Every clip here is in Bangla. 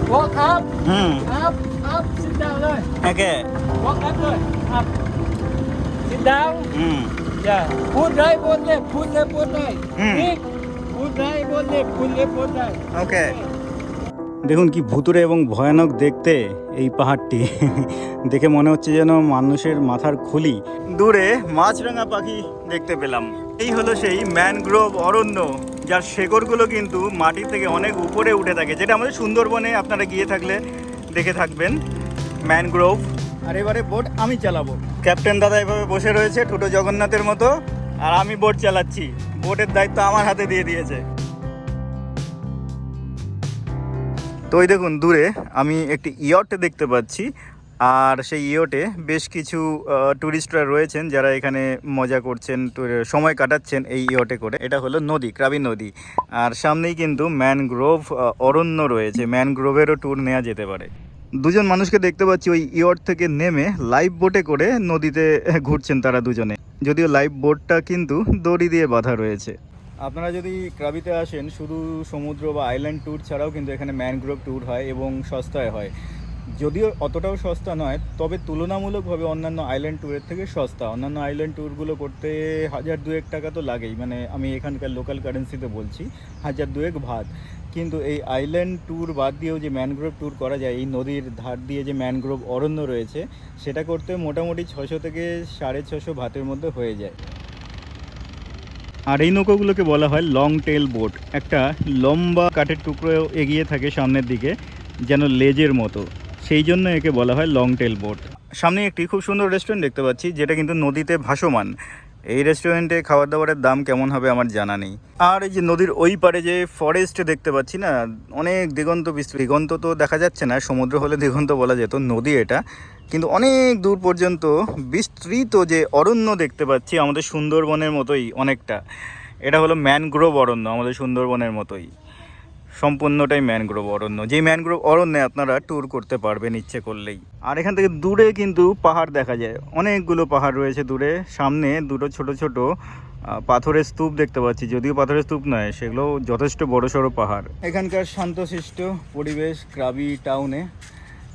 Walk up. Up. Sit down เลย Okay. Walk up เลย Up. Sit down. อย่าพูดได้พูดได้พูดได้พูดได้นี่พูดได้พูดได้พูดได้พูดได้ ওকে। দেখুন কি ভুতুড়ে এবং ভয়ানক দেখতে এই পাহাড়টি দেখে মনে হচ্ছে যেন মানুষের মাথার খুলি। দূরে মাছরাঙা পাখি দেখতে পেলাম। এই হলো সেই ম্যানগ্রোভ অরণ্য, যার শেকড়গুলো কিন্তু মাটি থেকে অনেক উপরে উঠে থাকে, যেটা আমাদের সুন্দরবনে আপনারা গিয়ে থাকলে দেখে থাকবেন ম্যানগ্রোভ। আর এবারে বোট আমি চালাবো। ক্যাপ্টেন দাদা এভাবে বসে রয়েছে ছোট জগন্নাথের মতো, আর আমি বোট চালাচ্ছি। বোটের দায়িত্ব আমার হাতে দিয়ে দিয়েছে। তো ওই দেখুন দূরে আমি একটি ইয়ট দেখতে পাচ্ছি, আর সেই ইয়টে বেশ কিছু ট্যুরিস্টরা রয়েছেন যারা এখানে মজা করছেন, সময় কাটাচ্ছেন এই ইয়টে করে। এটা হলো নদী, ক্রাবি নদী, আর সামনেই কিন্তু ম্যানগ্রোভ অরণ্য রয়েছে। ম্যানগ্রোভেরও ট্যুর নেওয়া যেতে পারে। দুজন মানুষকে দেখতে পাচ্ছি ওই ইয়ট থেকে নেমে লাইভ বোটে করে নদীতে ঘুরছেন তারা দুজনে, যদিও লাইভ বোটটা কিন্তু দড়ি দিয়ে বাঁধা রয়েছে। আপনারা যদি ক্রাবিতে আসেন শুধু সমুদ্র বা আইল্যান্ড ট্যুর ছাড়াও কিন্তু এখানে ম্যানগ্রোভ ট্যুর হয় এবং সস্তায় হয়। যদিও অতটাও সস্তা নয়, তবে তুলনামূলকভাবে অন্যান্য আইল্যান্ড ট্যুরের থেকে সস্তা। অন্যান্য আইল্যান্ড ট্যুরগুলো করতে 1000-2000 টাকা তো লাগেই, মানে আমি এখানকার লোকাল কারেন্সিতে বলছি 1000-2000 ভাত। কিন্তু এই আইল্যান্ড ট্যুর বাদ দিয়েও যে ম্যানগ্রোভ ট্যুর করা যায়, এই নদীর ধার দিয়ে যে ম্যানগ্রোভ অরণ্য রয়েছে, সেটা করতে মোটামুটি 600 থেকে 650 ভাতের মধ্যে হয়ে যায়। আর এই নৌকোগুলোকে বলা হয় লং টেল বোট। একটা লম্বা কাঠের টুকরো এগিয়ে থাকে সামনের দিকে, যেন লেজের মতো, সেই জন্য একে বলা হয় লং টেল বোট। সামনে একটি খুব সুন্দর রেস্টুরেন্ট দেখতে পাচ্ছি, যেটা কিন্তু নদীতে ভাসমান। এই রেস্টুরেন্টে খাবার দাবারের দাম কেমন হবে আমার জানা নেই। আর এই যে নদীর ওই পারে যে ফরেস্ট দেখতে পাচ্ছি না, অনেক দিগন্ত বিস্তৃত। দিগন্ত তো দেখা যাচ্ছে না, সমুদ্র হলে দিগন্ত বলা যেত, নদী এটা, কিন্তু অনেক দূর পর্যন্ত বিস্তৃত যে অরণ্য দেখতে পাচ্ছি, আমাদের সুন্দরবনের মতোই অনেকটা। এটা হলো ম্যানগ্রোভ অরণ্য, আমাদের সুন্দরবনের মতোই সম্পূর্ণটাই ম্যানগ্রোভ অরণ্য। যেই ম্যানগ্রোভ অরণ্যে আপনারা ট্যুর করতে পারবেন ইচ্ছে করলেই। আর এখান থেকে দূরে কিন্তু পাহাড় দেখা যায়, অনেকগুলো পাহাড় রয়েছে দূরে। সামনে দুটো ছোট ছোট পাথরের স্তূপ দেখতে পাচ্ছি, যদিও পাথরের স্তূপ নয়, সেগুলো যথেষ্ট বড় সড়ো পাহাড়। এখানকার শান্তশিষ্ট পরিবেশ ক্রাবি টাউনে,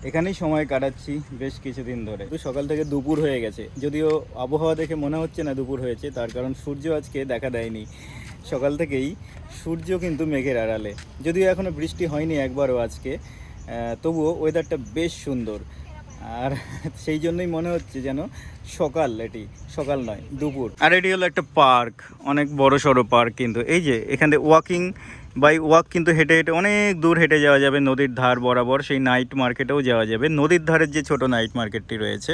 এখানেই সময় কাটাচ্ছি বেশ কিছুদিন ধরে। সকাল থেকে দুপুর হয়ে গেছে, যদিও আবহাওয়া দেখে মনে হচ্ছে না দুপুর হয়েছে, তার কারণ সূর্য আজকে দেখা দেয়নি। সকাল থেকেই সূর্য কিন্তু মেঘের আড়ালে, যদিও এখনও বৃষ্টি হয়নি একবারও আজকে, তবুও ওয়েদারটা বেশ সুন্দর। আর সেই জন্যই মনে হচ্ছে যেন সকাল, এটি সকাল নয় দুপুর। আর এটি হলো একটা পার্ক, অনেক বড় সড়ো পার্ক। কিন্তু এই যে এখানে ওয়াক কিন্তু হেঁটে হেঁটে অনেক দূর হেঁটে যাওয়া যাবে নদীর ধার বরাবর। সেই নাইট মার্কেটেও যাওয়া যাবে, নদীর ধারের যে ছোট নাইট মার্কেটটি রয়েছে।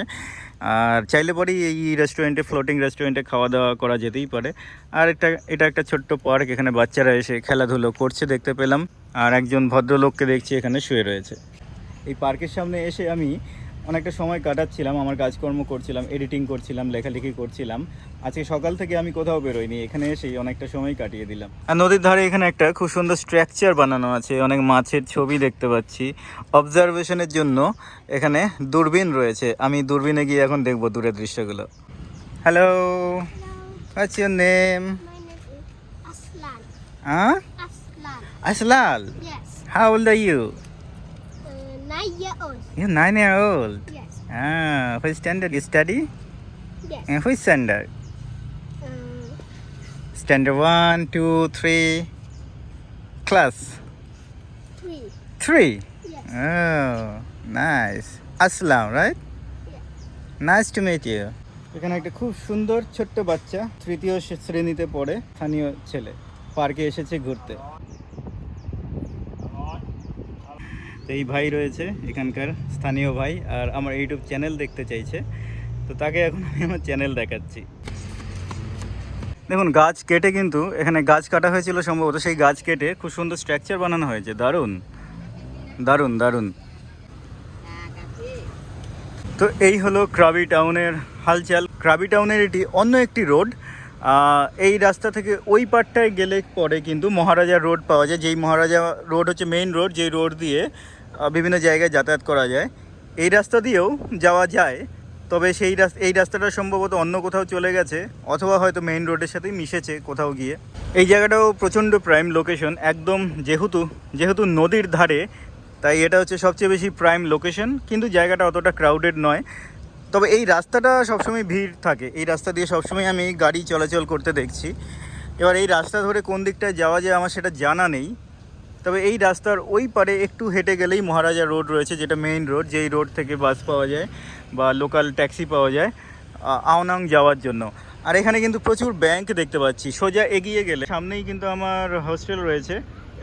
আর চাইলে পরেই এই রেস্টুরেন্টে, ফ্লোটিং রেস্টুরেন্টে খাওয়া দাওয়া করা যেতেই পারে। আর এটা একটা ছোট্ট পার্ক, এখানে বাচ্চারা এসে খেলাধুলো করছে দেখতে পেলাম। আর একজন ভদ্রলোককে দেখছি এখানে শুয়ে রয়েছে। এই পার্কের সামনে এসে আমি অনেকটা সময় কাটাচ্ছিলাম, আমার কাজকর্ম করছিলাম, এডিটিং করছিলাম, লেখালেখি করছিলাম। আজকে সকাল থেকে আমি কোথাও বেরোইনি, এখানে এসেই অনেকটা সময় কাটিয়ে দিলাম। আর নদীর ধারে এখানে একটা খুব সুন্দর স্ট্রাকচার বানানো আছে, অনেক মাছের ছবি দেখতে পাচ্ছি। অবজারভেশনের জন্য এখানে দূরবীন রয়েছে, আমি দূরবীনে গিয়ে এখন দেখবো দূরের দৃশ্যগুলো। Hello, what's your name? Aslan. Yes. How old are you? 9 years old. You're 9 years old. Yes. Which standard you study? Yes. Which standard? Standard 1, 2, 3. Class 3. 3. Yes. Oh, nice. Aslam, right? Yes. Nice to meet you. এখানে একটা খুব সুন্দর ছোট্ট বাচ্চা, তৃতীয় শ্রেণীতে পড়ে, স্থানীয় ছেলে, পার্কে এসেছে ঘুরতে। তো এই ভাই রয়েছে এখানকার স্থানীয় ভাই, আর আমার ইউটিউব চ্যানেল দেখতে চাইছে, তো তাকে এখন আমি আমার চ্যানেল দেখাচ্ছি। দেখুন গাছ কেটে, কিন্তু এখানে গাছ কাটা হয়েছিল সম্ভবত, সেই গাছ কেটে খুব সুন্দর স্ট্রাকচার বানানো হয়েছে। দারুণ দারুণ দারুণ। তো এই হলো ক্রাবি টাউনের হালচাল। ক্রাবি টাউনের এটি অন্য একটি রোড। এই রাস্তা থেকে ওই পারটায় গেলে পরে কিন্তু মহারাজা রোড পাওয়া যায়, যেই মহারাজা রোড হচ্ছে মেইন রোড, যেই রোড দিয়ে বিভিন্ন জায়গায় যাতায়াত করা যায়। এই রাস্তা দিয়েও যাওয়া যায়, তবে এই রাস্তাটা সম্ভবত অন্য কোথাও চলে গেছে, অথবা হয়তো মেইন রোডের সাথেই মিশেছে কোথাও গিয়ে। এই জায়গাটাও প্রচণ্ড প্রাইম লোকেশন একদম, যেহেতু নদীর ধারে, তাই এটা হচ্ছে সবচেয়ে বেশি প্রাইম লোকেশন, কিন্তু জায়গাটা অতটা ক্রাউডেড নয়। তবে এই রাস্তাটা সবসময় ভিড় থাকে, এই রাস্তা দিয়ে সবসময় আমি গাড়ি চলাচল করতে দেখছি। এবার এই রাস্তা ধরে কোন দিকটায় যাওয়া যায় আমার সেটা জানা নেই, তবে এই রাস্তার ওই পারে একটু হেঁটে গেলেই মহারাজা রোড রয়েছে, যেটা মেইন রোড, যেই রোড থেকে বাস পাওয়া যায় বা লোকাল ট্যাক্সি পাওয়া যায় আওনাং যাওয়ার জন্য। আর এখানে কিন্তু প্রচুর ব্যাংক দেখতে পাচ্ছি। সোজা এগিয়ে গেলে সামনেই কিন্তু আমার হোস্টেল রয়েছে,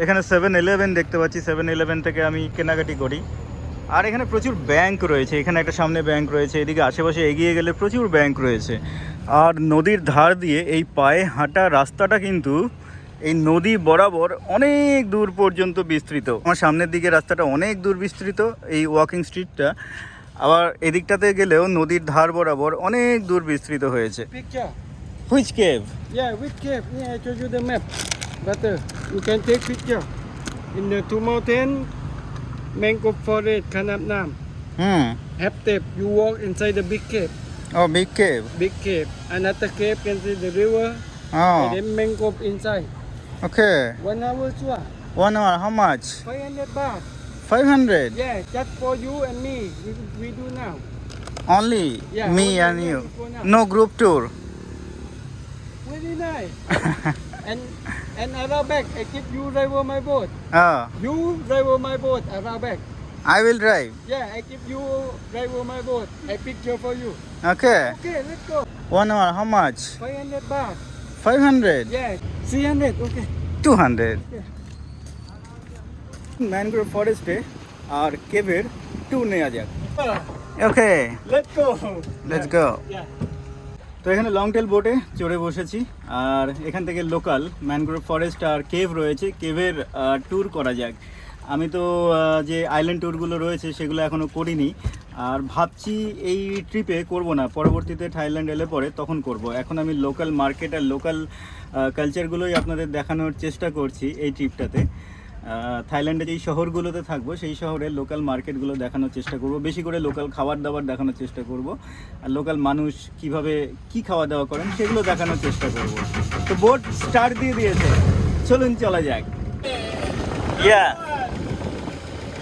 এখানে 7-Eleven দেখতে পাচ্ছি, 7-Eleven থেকে আমি কেনাকাটি করি। আর এখানে প্রচুর ব্যাংক রয়েছে, এখানে একটা সামনে ব্যাংক রয়েছে, এদিকে আশেপাশে এগিয়ে গেলে প্রচুর ব্যাংক রয়েছে। আর নদীর ধার দিয়ে এই পায়ে হাঁটা রাস্তাটা কিন্তু এই নদী বরাবর অনেক দূর পর্যন্ত বিস্তৃত। আমার সামনের দিকে রাস্তাটা অনেক দূর বিস্তৃত, এই ওয়াকিং স্ট্রিটটা। আবার এদিকটাতে গেলেও নদীর ধার বরাবর অনেক দূর বিস্তৃত হয়েছে। Picture. Which cave? Yeah, which cave? Yeah, I show you the map. Better. You can take picture. In the two mountain, mangrove forest, Khanap Nam. Have step. You walk inside the big cave. Oh, big cave. Big cave. Another cave can see the river. Oh, And then mangrove inside. okay. 1 hour tour. 1 hour, how much? 500 baht. 500? Yeah, just for you and me. We do now. Only Yeah, me only and me you? for now. No group tour? Very nice. and Arabic, I give you drive over my boat. Oh, You drive over my boat, Arabic. I will drive. Yeah, I give you drive over my boat. I picture for you. Okay. Okay, let's go. 1 hour, how much? 500 baht. 500? Yeah, 300. Okay. 200. Yeah. Mangrove ফরেস্টে আর কেভের ট্যুর নেওয়া যাক। ওকে, Let's go. Let's go. Yeah. তো এখানে লং টেল বোটে চড়ে বসেছি, আর এখান থেকে লোকাল ম্যানগ্রোভ ফরেস্ট আর কেভ রয়েছে, কেভের ট্যুর করা যাক। আমি তো যে আইল্যান্ড ট্যুরগুলো রয়েছে সেগুলো এখনও করিনি, আর ভাবছি এই ট্রিপে করব না, পরবর্তীতে থাইল্যান্ড এলে পরে তখন করব। এখন আমি লোকাল মার্কেট আর লোকাল কালচারগুলোই আপনাদের দেখানোর চেষ্টা করছি এই ট্রিপটাতে। থাইল্যান্ডে যেই শহরগুলোতে থাকবো সেই শহরের লোকাল মার্কেটগুলো দেখানোর চেষ্টা করব, বেশি করে লোকাল খাবার দাবার দেখানোর চেষ্টা করব, আর লোকাল মানুষ কিভাবে কি খাওয়া দাওয়া করেন সেগুলো দেখানোর চেষ্টা করব। তো বোট স্টার্ট দিয়ে দিয়েছে, চলুন চলা যাক। Yeah,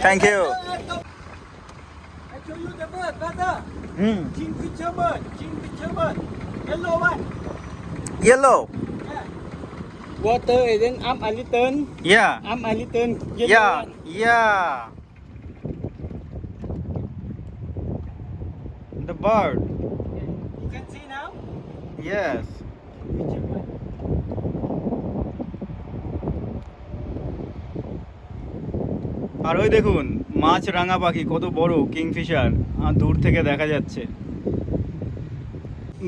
thank you. I show you the bird, brother. Kingfisher bird. Kingfisher bird. Yellow one. Yellow? Water and then up a little. Yeah, Up a little. Yellow yeah, one. Yeah. The bird. You can see now. Yes. Kingfisher bird. আর ওই দেখুন মাছ রাঙা পাখি, কত বড় কিংফিশার, দূর থেকে দেখা যাচ্ছে।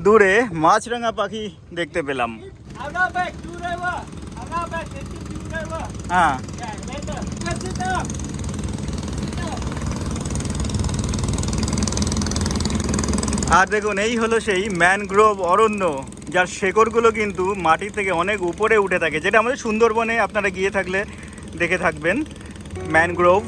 দূরে মাছ রাঙা পাখি দেখতে পেলাম। Arabic, you driver. Arabic, I give you driver. হ্যাঁ, Yeah, later. Let's sit down. আর দেখুন এই হলো সেই ম্যানগ্রোভ অরণ্য, যার শেকড়গুলো কিন্তু মাটি থেকে অনেক উপরে উঠে থাকে, যেটা আমাদের সুন্দরবনে আপনারা গিয়ে থাকলে দেখে থাকবেন ম্যানগ্রোভ।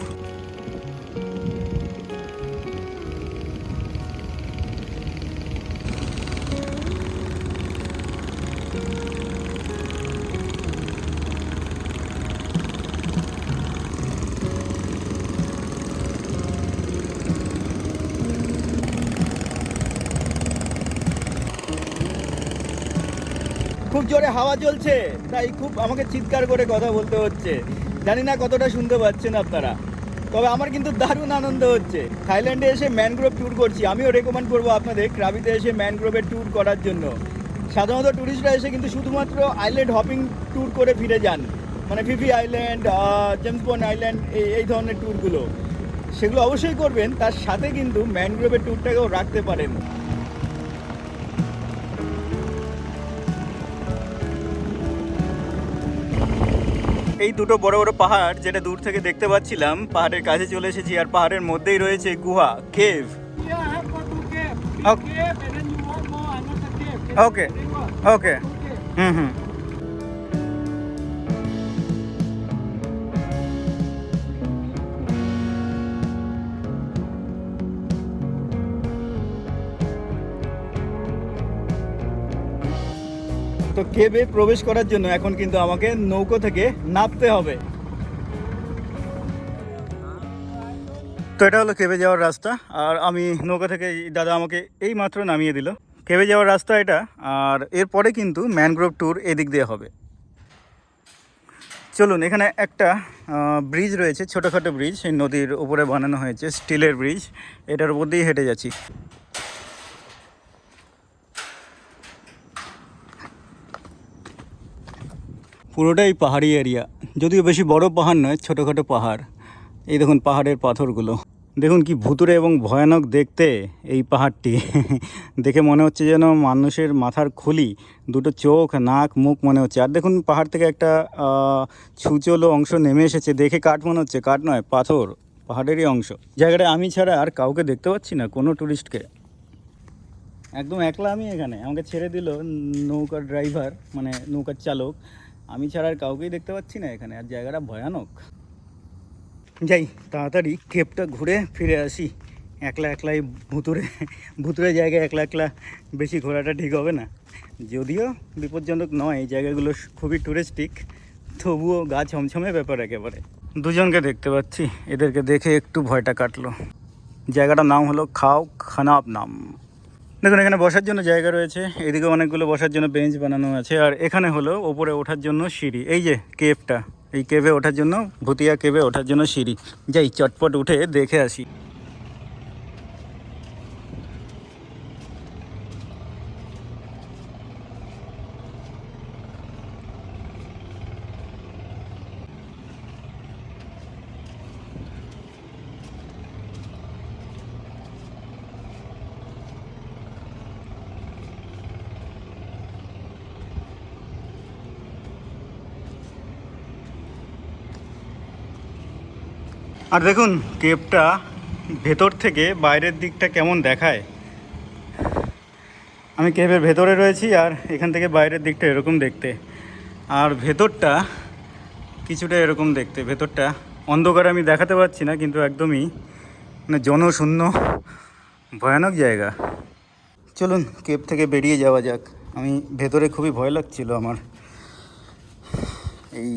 খুব জোরে হাওয়া চলছে, তাই খুব আমাকে চিৎকার করে কথা বলতে হচ্ছে। জানি না কতটা শুনতে পাচ্ছেন আপনারা, তবে আমার কিন্তু দারুণ আনন্দ হচ্ছে। থাইল্যান্ডে এসে ম্যানগ্রোভ ট্যুর করছি, আমিও রেকমেন্ড করবো আপনাদের ক্রাবিতে এসে ম্যানগ্রোভের ট্যুর করার জন্য। সাধারণত ট্যুরিস্টরা এসে কিন্তু শুধুমাত্র আইল্যান্ড হপিং ট্যুর করে ফিরে যান, মানে Phi Phi island, James Bond island, এই ধরনের ট্যুরগুলো, সেগুলো অবশ্যই করবেন। তার সাথে কিন্তু ম্যানগ্রোভের ট্যুরটাকেও রাখতে পারেন। এই দুটো বড় বড় পাহাড় যেটা দূর থেকে দেখতে পাচ্ছিলাম, পাহাড়ের কাছে চলে এসেছি, আর পাহাড়ের মধ্যেই রয়েছে গুহা, cave. Yeah, I have got two cave. Big Okay. cave and then you walk more another cave. Okay. River. Okay, Okay. হুম। তো কেভে প্রবেশ করার জন্য এখন কিন্তু আমাকে নৌকো থেকে নামতে হবে। তো এটা হলো কেভে যাওয়ার রাস্তা, আর আমি নৌকা থেকে দাদা আমাকে এই মাত্র নামিয়ে দিল। কেভে যাওয়ার রাস্তা এটা, আর এরপরে কিন্তু ম্যানগ্রোভ ট্যুর এদিক দিয়ে হবে। চলুন, এখানে একটা ব্রিজ রয়েছে, ছোটোখাটো ব্রিজ, এই নদীর উপরে বানানো হয়েছে, স্টিলের ব্রিজ, এটার উপর দিয়েই হেঁটে যাচ্ছি। পুরোটাই পাহাড়ি এরিয়া, যদিও বেশি বড় পাহাড় নয়, ছোটোখাটো পাহাড়। এই দেখুন পাহাড়ের পাথরগুলো, দেখুন কি ভুতুড়ে এবং ভয়ানক দেখতে এই পাহাড়টি। দেখে মনে হচ্ছে যেন মানুষের মাথার খুলি, দুটো চোখ, নাক, মুখ মনে হচ্ছে। আর দেখুন পাহাড় থেকে একটা ছুচলো অংশ নেমে এসেছে, দেখে কাঠ মনে হচ্ছে, কাঠ নয় পাথর, পাহাড়েরই অংশ। জায়গাটা আমি ছাড়া আর কাউকে দেখতে পাচ্ছি না, কোনো ট্যুরিস্টকে। একদম একলা আমি এখানে, আমাকে ছেড়ে দিল নৌকার ড্রাইভার, মানে নৌকার চালক। আমি ছাড়া আর কাউকেই দেখতে পাচ্ছি না এখানে, আর জায়গাটা ভয়ানক। যাই তাড়াতাড়ি কেপটা ঘুরে ফিরে আসি। একলা একলাই ভুতুরে জায়গায় একলা একলা বেশি ঘোরাটা ঠিক হবে না। যদিও বিপজ্জনক নয়, এই জায়গাগুলো খুবই টুরিস্টিক, তবুও গা ছমছমে ব্যাপার একেবারে। দুজনকে দেখতে পাচ্ছি, এদেরকে দেখে একটু ভয়টা কাটলো। জায়গাটার নাম হলো খাও খানাব নাম। দেখুন এখানে বসার জন্য জায়গা রয়েছে, এদিকে অনেকগুলো বসার জন্য বেঞ্চ বানানো আছে, আর এখানে হলো ওপরে ওঠার জন্য সিঁড়ি। এই যে কেভটা, এই কেভে ওঠার জন্য, ভুতিয়া কেভে ওঠার জন্য সিঁড়ি। যাই চটপট উঠে দেখে আসি। আর দেখুন কেভটা ভেতর থেকে বাইরের দিকটা কেমন দেখায়। আমি কেভের ভেতরে রয়েছি, আর এখান থেকে বাইরের দিকটা এরকম দেখতে, আর ভেতরটা কিছুটা এরকম দেখতে। ভেতরটা অন্ধকার আমি দেখাতে পারছি না, কিন্তু একদমই মানে জনশূন্য, ভয়ানক জায়গা। চলুন কেভ থেকে বেরিয়ে যাওয়া যাক। আমি ভেতরে খুবই ভয় লাগছিল আমার, এই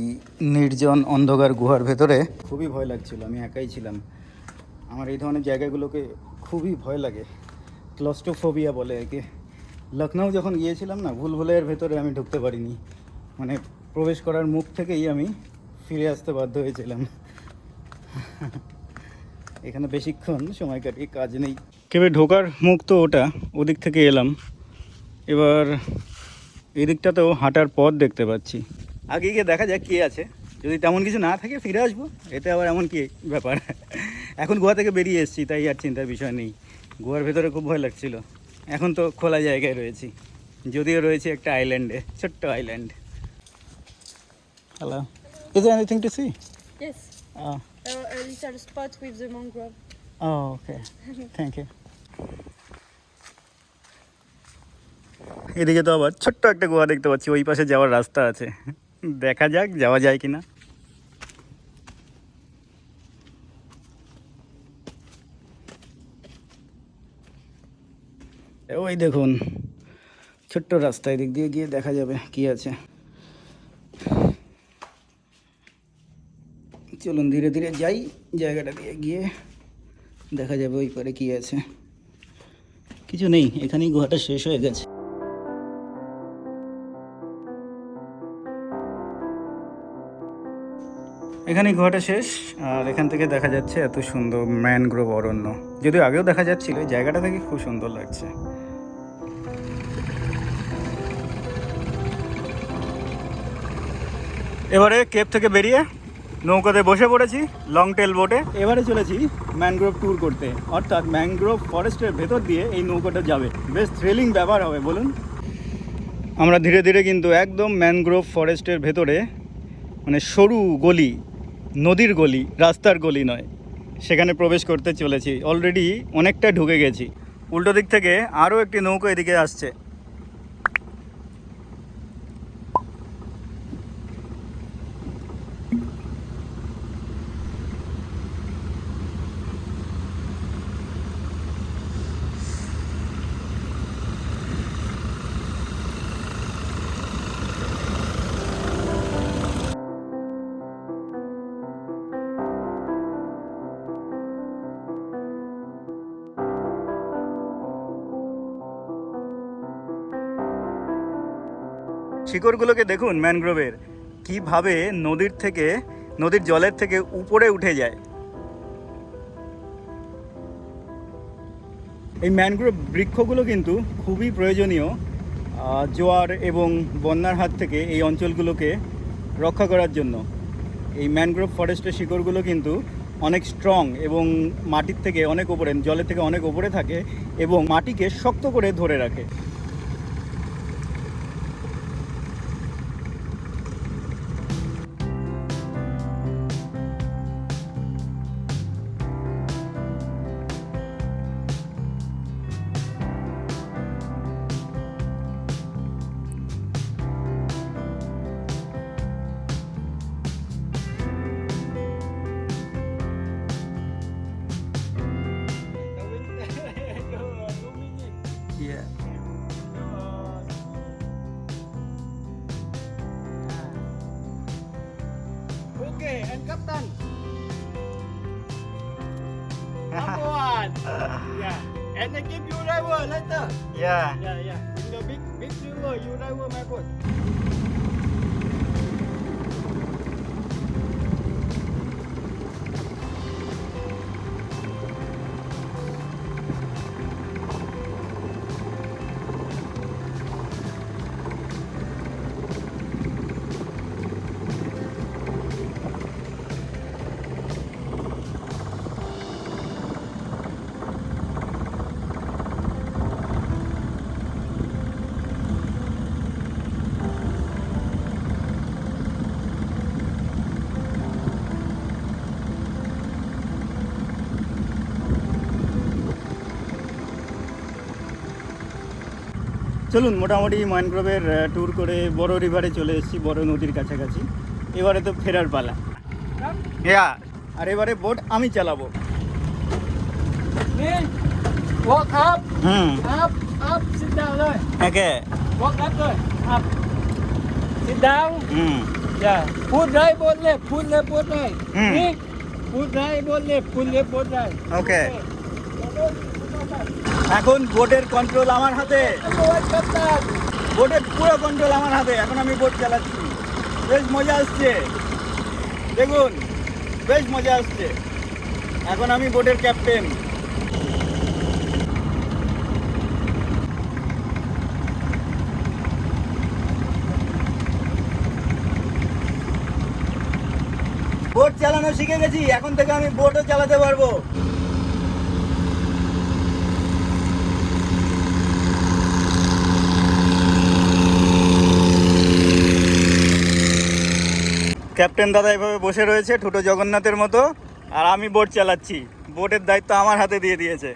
নির্জন অন্ধকার গুহার ভেতরে খুবই ভয় লাগছিল। আমি একাই ছিলাম, আমার এই ধরনের জায়গাগুলোকে খুবই ভয় লাগে, ক্লস্ট্রোফোবিয়া বলে একে। লখনৌ যখন গিয়েছিলাম না, ভুলভুলাইয়ের ভেতরে আমি ঢুকতে পারিনি, মানে প্রবেশ করার মুখ থেকেই আমি ফিরে আসতে বাধ্য হয়েছিলাম। এখানে বেশিক্ষণ সময় কাটিয়ে কাজ নেই। কেবে ঢোকার মুখ তো ওটা, ওদিক থেকে এলাম, এবার এদিকটাতেও হাঁটার পথ দেখতে পাচ্ছি। আগে গিয়ে দেখা যাক কী আছে, যদি তেমন কিছু না থাকে ফিরে আসবো, এতে আবার এমন কি ব্যাপার। এখন গুহা থেকে বেরিয়ে এসেছি, তাই আর চিন্তার বিষয় নেই। গুহার ভেতরে খুব ভয় লাগছিল, এখন তো খোলা জায়গায় রয়েছি, যদিও রয়েছে একটা আইল্যান্ডে, ছোট্ট island. Hello, is there anything to see? Yes. A little spot with the mangrove. Okay, thank you. এদিকে তো আবার ছোট্ট একটা গুহা দেখতে পাচ্ছি, ওই পাশে যাওয়ার রাস্তা আছে, দেখা যাক যাওয়া যায় কিনা। ওই দেখুন ছোট্ট রাস্তা, এদিক দিয়ে গিয়ে দেখা যাবে কি আছে। চলুন ধীরে ধীরে যাই, জায়গাটা দিয়ে গিয়ে দেখা যাবে ওই পারে কি আছে। কিছু নেই, এখানেই গুহাটা শেষ হয়ে গেছে। এখানেই গুহাটা শেষ, আর এখান থেকে দেখা যাচ্ছে এত সুন্দর ম্যানগ্রোভ অরণ্য। যদিও আগেও দেখা যাচ্ছিল, এই জায়গাটা থেকে খুব সুন্দর লাগছে। এবারে কেপ থেকে বেরিয়ে নৌকাতে বসে পড়েছি, লং টেল বোটে। এবারে চলেছি ম্যানগ্রোভ ট্যুর করতে, অর্থাৎ ম্যানগ্রোভ ফরেস্টের ভেতর দিয়ে এই নৌকাটা যাবে। বেশ থ্রিলিং ব্যাপার হবে বলুন। আমরা ধীরে ধীরে কিন্তু একদম ম্যানগ্রোভ ফরেস্টের ভেতরে, মানে সরু গলি, নদীর গলি, রাস্তার গলি নয়, সেখানে প্রবেশ করতে চলেছি। অলরেডি অনেকটা ঢুকে গেছি। উল্টো দিক থেকে আরও একটি নৌকা এদিকে আসছে। শিকড়গুলোকে দেখুন ম্যানগ্রোভের কিভাবে নদীর জলের থেকে উপরে উঠে যায়। এই ম্যানগ্রোভ বৃক্ষগুলো কিন্তু খুবই প্রয়োজনীয় জোয়ার এবং বন্যার হাত থেকে এই অঞ্চলগুলোকে রক্ষা করার জন্য। এই ম্যানগ্রোভ ফরেস্টের শিকড়গুলো কিন্তু অনেক স্ট্রং এবং মাটির থেকে অনেক উপরে, জলের থেকে অনেক উপরে থাকে এবং মাটিকে শক্ত করে ধরে রাখে। Yeah. Okay, and captain. Number one. Yeah. And I give you driver later. Yeah. Yeah. In the big river, you driver my boat. চলুন, মোটামুটি ম্যানগ্রোভের ট্যুর করে বড় রিভারে চলে এসেছি, বড় নদীর কাছাকাছি। এবারে তো ফেরার পালা। আর এবারে বোট আমি চালাবো। Me, walk up, up, sit down there. Okay. Walk up there, up. Sit down. Yeah. Put right, both left. Put left, both right. Me, put right, both left. Put left, both right. ওকে। এখন বোটের কন্ট্রোল আমার হাতে। বোটের পুরো কন্ট্রোল আমার হাতে। এখন আমি বোট চালাচ্ছি। বেশ মজা আসছে, দেখুন বেশ মজা আসছে। এখন আমি বোটের ক্যাপ্টেন। বোট চালানো শিখে গেছি, এখন থেকে আমি বোটও চালাতে পারবো। ক্যাপ্টেন দাদা এভাবে বসে রয়েছে ঠুটো জগন্নাথের মতো, আর আমি বোট চালাচ্ছি। বোটের দায়িত্ব আমার হাতে দিয়ে দিয়েছে।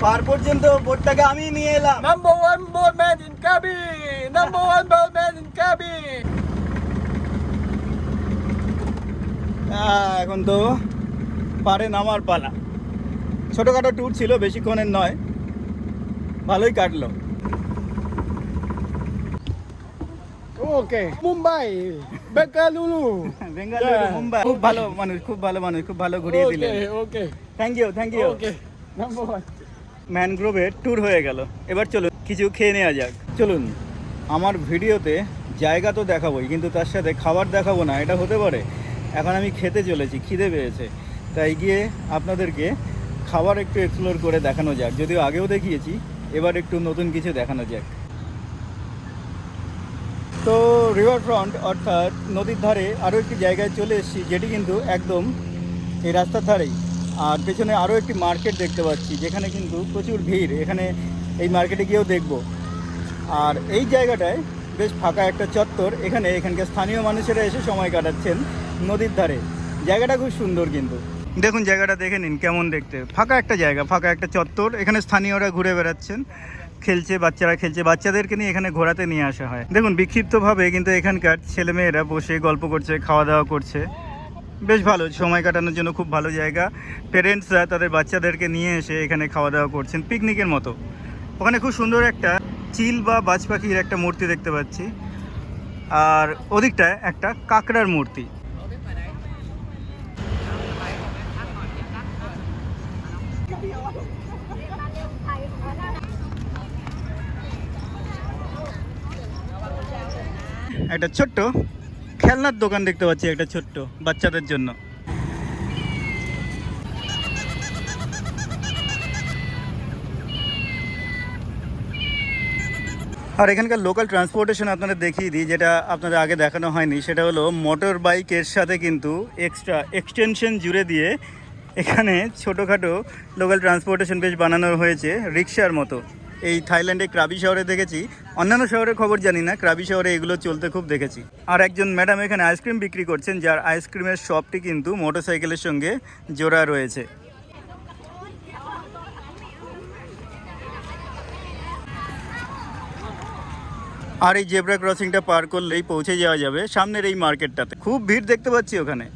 পার পর্যন্ত বোটটাকে আমি নিয়ে এলাম। Number one boatman in cabin. Number one boatman in cabin. এখন তো পারে নামার পালা। ছোটোখাটো ট্যুর ছিল, বেশিক্ষণের নয়, ভালোই কাটলো। Okay. Mumbai, Bengaluru. Bengaluru, Mumbai. খুব ভালো মানুষ, খুব ভালো মানুষ, খুব ভালো ঘুরিয়ে দিলেন। Okay. Thank you. Okay. Number one. ম্যানগ্রোভের ট্যুর হয়ে গেল, এবার চলুন কিছু খেয়ে নেওয়া যাক। চলুন, আমার ভিডিওতে জায়গা তো দেখাবোই, কিন্তু তার সাথে খাবার দেখাবো না, এটা হতে পারে। এখন আমি খেতে চলেছি, খিদে পেয়েছে, তাই গিয়ে আপনাদেরকে খাবার একটু এক্সপ্লোর করে দেখানো যাক। যদিও আগেও দেখিয়েছি, এবার একটু নতুন কিছু দেখানো যাক। তো রিভার ফ্রন্ট অর্থাৎ নদীর ধারে আরও একটি জায়গায় চলে এসেছি, যেটি কিন্তু একদম এই রাস্তার ধারেই। আর পেছনে আরও একটি মার্কেট দেখতে পাচ্ছি, যেখানে কিন্তু প্রচুর ভিড়। এখানে এই মার্কেটে গিয়েও দেখব। আর এই জায়গাটায় বেশ ফাঁকা একটা চত্বর, এখানকার স্থানীয় মানুষেরা এসে সময় কাটাচ্ছেন নদীর ধারে। জায়গাটা খুব সুন্দর, কিন্তু দেখুন জায়গাটা দেখে নিন কেমন দেখতে। ফাঁকা একটা জায়গা, ফাঁকা একটা চত্বর, এখানে স্থানীয়রা ঘুরে বেড়াচ্ছেন, খেলছে, বাচ্চারা খেলছে। বাচ্চাদেরকে নিয়ে এখানে ঘোরাতে নিয়ে আসা হয়। দেখুন বিক্ষিপ্তভাবে কিন্তু এখানকার ছেলেমেয়েরা বসে গল্প করছে, খাওয়া দাওয়া করছে। বেশ ভালো, সময় কাটানোর জন্য খুব ভালো জায়গা। পেরেন্টসরা তাদের বাচ্চাদেরকে নিয়ে এসে এখানে খাওয়া দাওয়া করছেন, পিকনিকের মতো। ওখানে খুব সুন্দর একটা চিল বা বাজ পাখির একটা মূর্তি দেখতে পাচ্ছি, আর ওদিকটায় একটা কাঁকড়ার মূর্তি। একটা ছোট্ট খেলনার দোকান দেখতে পাচ্ছি, একটা ছোট্ট বাচ্চাদের জন্য। আর এখানকার লোকাল ট্রান্সপোর্টেশন আপনাদের দেখিয়ে দিই, যেটা আপনাদের আগে দেখানো হয়নি। সেটা হলো মোটর বাইকের সাথে কিন্তু এক্সট্রা এক্সটেনশন জুড়ে দিয়ে এখানে ছোটোখাটো লোকাল ট্রান্সপোর্টেশন বেশ বানানো হয়েছে রিক্সার মতো। এই থাইল্যান্ডে ক্রাবি শহরে দেখেছি, অন্যান্য শহরের খবর জানি না, ক্রাবি শহরে এগুলো চলতে খুব দেখেছি। আর একজন ম্যাডাম এখানে আইসক্রিম বিক্রি করছেন, যার আইসক্রিমের শপটি কিন্তু মোটরসাইকেলের সঙ্গে জোড়া রয়েছে। আর এই জেব্রা ক্রসিংটা পার করলেই পৌঁছে যাওয়া যাবে সামনের এই মার্কেটটাতে। খুব ভিড় দেখতে পাচ্ছি ওখানে।